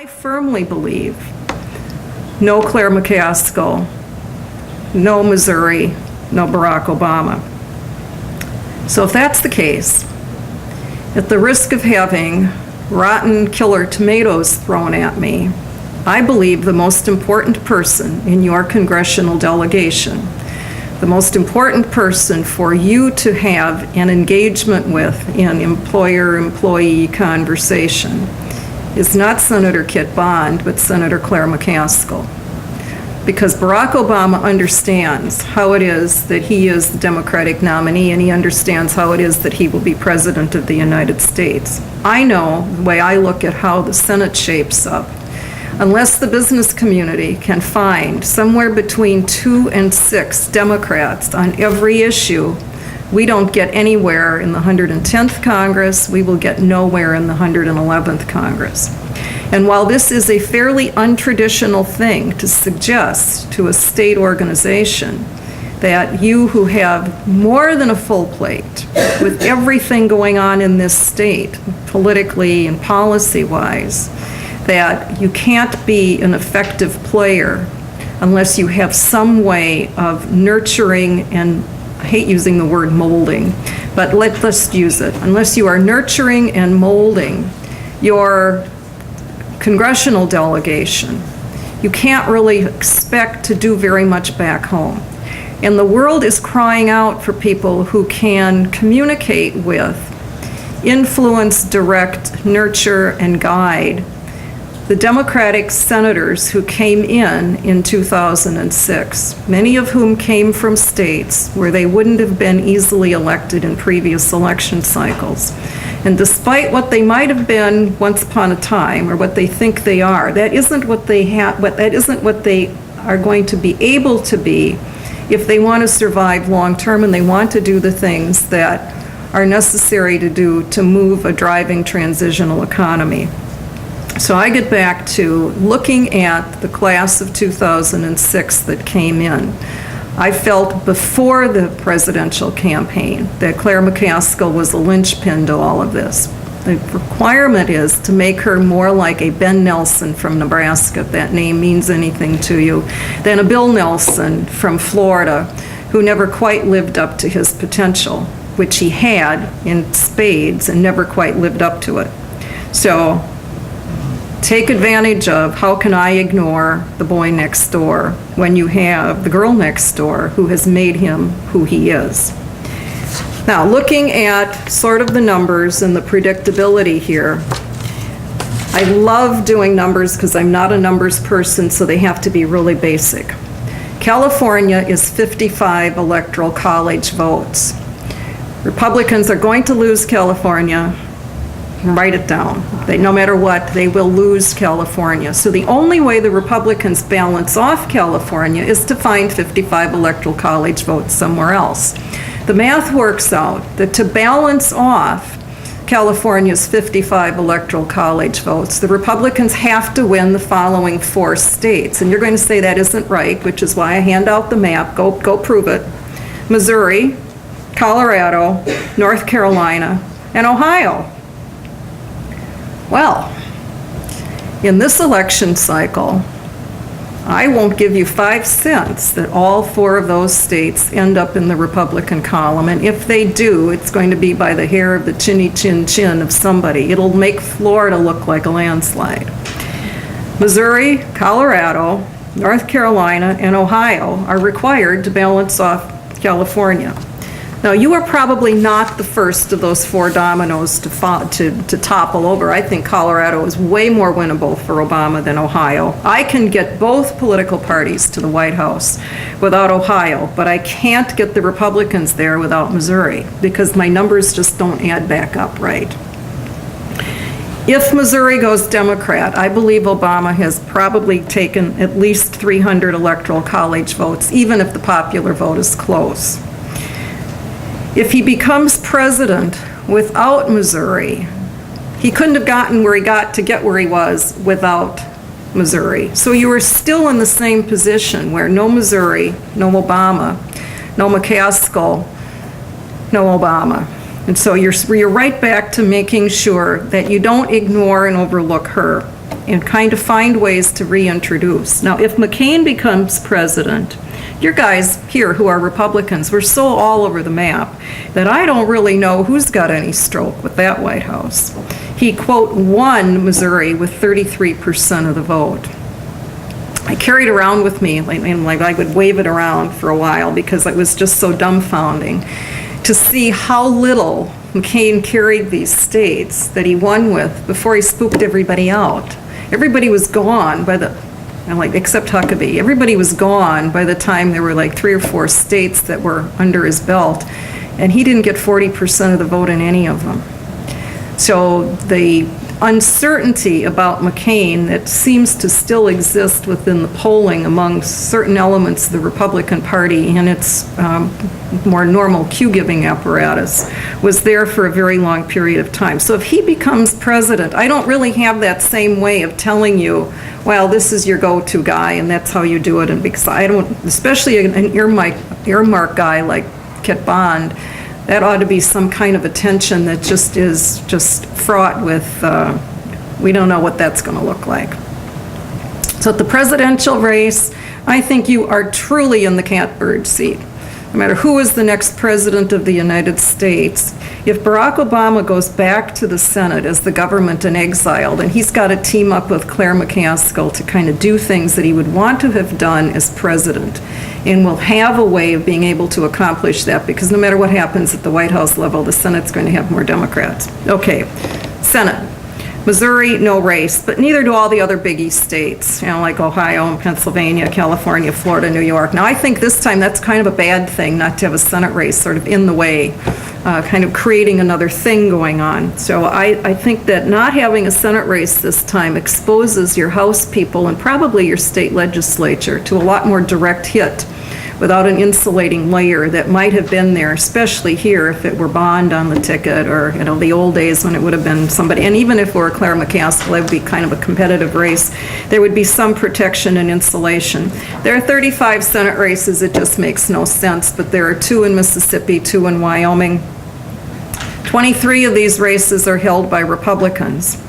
I firmly believe no Claire McCaskill, no Missouri, no Barack Obama. So if that's the case, at the risk of having rotten killer tomatoes thrown at me, I believe the most important person in your congressional delegation, the most important person for you to have an engagement with in employer-employee conversation is not Senator Kit Bond, but Senator Claire McCaskill. Because Barack Obama understands how it is that he is the Democratic nominee, and he understands how it is that he will be President of the United States. I know the way I look at how the Senate shapes up. Unless the business community can find somewhere between 2 and 6 Democrats on every issue, we don't get anywhere in the 110th Congress, we will get nowhere in the 111th Congress. And while this is a fairly untraditional thing to suggest to a state organization that you who have more than a full plate with everything going on in this state, politically and policy-wise, that you can't be an effective player unless you have some way of nurturing, and I hate using the word molding, but let's use it. Unless you are nurturing and molding your congressional delegation, you can't really expect to do very much back home. And the world is crying out for people who can communicate with, influence, direct, nurture, and guide the Democratic senators who came in 2006, many of whom came from states where they wouldn't have been easily elected in previous election cycles. And despite what they might have been once upon a time, or what they think they are, that isn't what they have, that isn't what they are going to be able to be if they want to survive long term and they want to do the things that are necessary to do to move a driving transitional economy. So I get back to looking at the class of 2006 that came in. I felt before the presidential campaign that Claire McCaskill was a linchpin to all of this. The requirement is to make her more like a Ben Nelson from Nebraska, if that name means anything to you, than a Bill Nelson from Florida, who never quite lived up to his potential, which he had in spades and never quite lived up to it. So take advantage of how can I ignore the boy next door when you have the girl next door who has made him who he is. Now, looking at sort of the numbers and the predictability here, I love doing numbers because I'm not a numbers person, so they have to be really basic. California is 55 electoral college votes. Republicans are going to lose California. Write it down. No matter what, they will lose California. So the only way the Republicans balance off California is to find 55 electoral college votes somewhere else. The math works out that to balance off California's 55 electoral college votes, the Republicans have to win the following 4 states. And you're going to say that isn't right, which is why I hand out the map. Go prove it. Missouri, Colorado, North Carolina, and Ohio. Well, in this election cycle, I won't give you 5 cents that all 4 of those states end up in the Republican column, and if they do, it's going to be by the hair of the chinny chin chin of somebody. It'll make Florida look like a landslide. Missouri, Colorado, North Carolina, and Ohio are required to balance off California. Now, you are probably not the first of those 4 dominoes to topple over. I think Colorado is way more winnable for Obama than Ohio. I can get both political parties to the White House without Ohio, but I can't get the Republicans there without Missouri because my numbers just don't add back up right. If Missouri goes Democrat, I believe Obama has probably taken at least 300 electoral college votes, even if the popular vote is close. If he becomes president without Missouri, he couldn't have gotten where he got to get where he was without Missouri. So you are still in the same position where no Missouri, no Obama, no McCaskill, no Obama. And so you're right back to making sure that you don't ignore and overlook her. and kind of find ways to reintroduce. Now, if McCain becomes president, your guys here who are Republicans, we're so all over the map that I don't really know who's got any stroke with that White House. He, quote, won Missouri with 33% of the vote. I carried around with me, and I would wave it around for a while because it was just so dumbfounding to see how little McCain carried these states that he won with before he spooked everybody out. Everybody was gone by the, except Huckabee, everybody was gone by the time there were like 3 or 4 states that were under his belt, and he didn't get 40% of the vote in any of them. So the uncertainty about McCain that seems to still exist within the polling among certain elements of the Republican Party and its more normal cue-giving apparatus was there for a very long period of time. So if he becomes president, I don't really have that same way of telling you, well, this is your go-to guy and that's how you do it. And because I don't, especially an earmark guy like Kit Bond, that ought to be some kind of attention that just is just fraught with, we don't know what that's going to look like. So at the presidential race, I think you are truly in the catbird seat. No matter who is the next president of the United States, if Barack Obama goes back to the Senate as the government in exile, then he's got to team up with Claire McCaskill to kind of do things that he would want to have done as president, and will have a way of being able to accomplish that, because no matter what happens at the White House level, the Senate's going to have more Democrats. Okay, Senate. Missouri, no race, but neither do all the other biggie states, like Ohio and Pennsylvania, California, Florida, New York. Now, I think this time that's kind of a bad thing not to have a Senate race sort of in the way, kind of creating another thing going on. So I think that not having a Senate race this time exposes your House people and probably your state legislature to a lot more direct hit without an insulating layer that might have been there, especially here if it were Bond on the ticket, or the old days when it would have been somebody, and even if it were Claire McCaskill, it would be kind of a competitive race. There would be some protection and insulation. There are 35 Senate races, it just makes no sense, but there are 2 in Mississippi, 2 in Wyoming. 23 of these races are held by Republicans.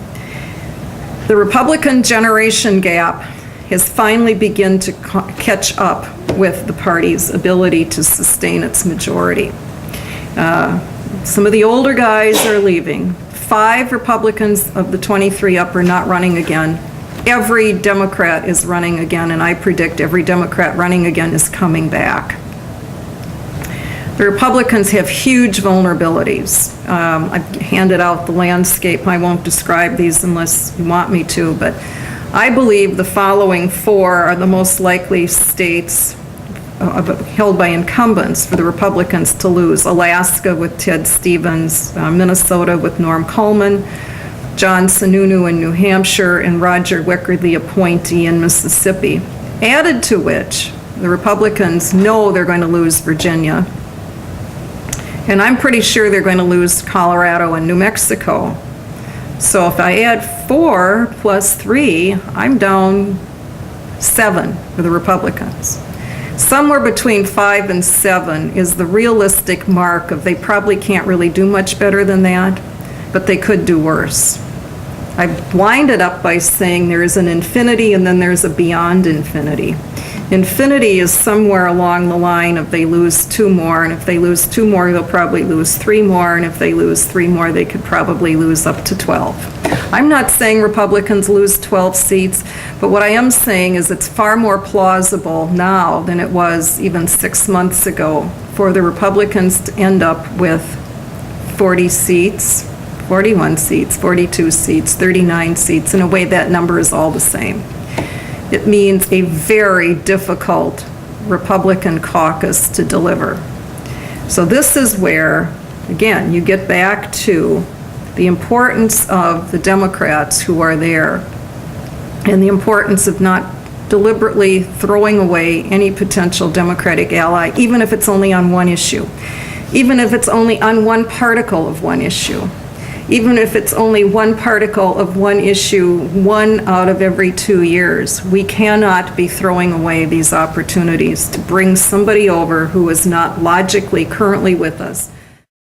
The Republican generation gap has finally begun to catch up with the party's ability to sustain its majority. Some of the older guys are leaving. 5 Republicans of the 23 up are not running again. Every Democrat is running again, and I predict every Democrat running again is coming back. The Republicans have huge vulnerabilities. I've handed out the landscape. I won't describe these unless you want me to, but I believe the following 4 are the most likely states held by incumbents for the Republicans to lose. Alaska with Ted Stevens, Minnesota with Norm Coleman, John Sununu in New Hampshire, and Roger Wicker, the appointee in Mississippi. Added to which, the Republicans know they're going to lose Virginia, and I'm pretty sure they're going to lose Colorado and New Mexico. So if I add 4 plus 3, I'm down 7 for the Republicans. Somewhere between 5 and 7 is the realistic mark of they probably can't really do much better than that, but they could do worse. I've lined it up by saying there is an infinity and then there's a beyond infinity. Infinity is somewhere along the line of they lose 2 more, and if they lose 2 more, they'll probably lose 3 more, and if they lose 3 more, they could probably lose up to 12. I'm not saying Republicans lose 12 seats, but what I am saying is it's far more plausible now than it was even 6 months ago for the Republicans to end up with 40 seats, 41 seats, 42 seats, 39 seats. In a way, that number is all the same. It means a very difficult Republican caucus to deliver. So this is where, again, you get back to the importance of the Democrats who are there and the importance of not deliberately throwing away any potential Democratic ally, even if it's only on one issue, even if it's only on one particle of one issue. Even if it's only one particle of one issue, 1 out of every 2 years, we cannot be throwing away these opportunities to bring somebody over who is not logically currently with us.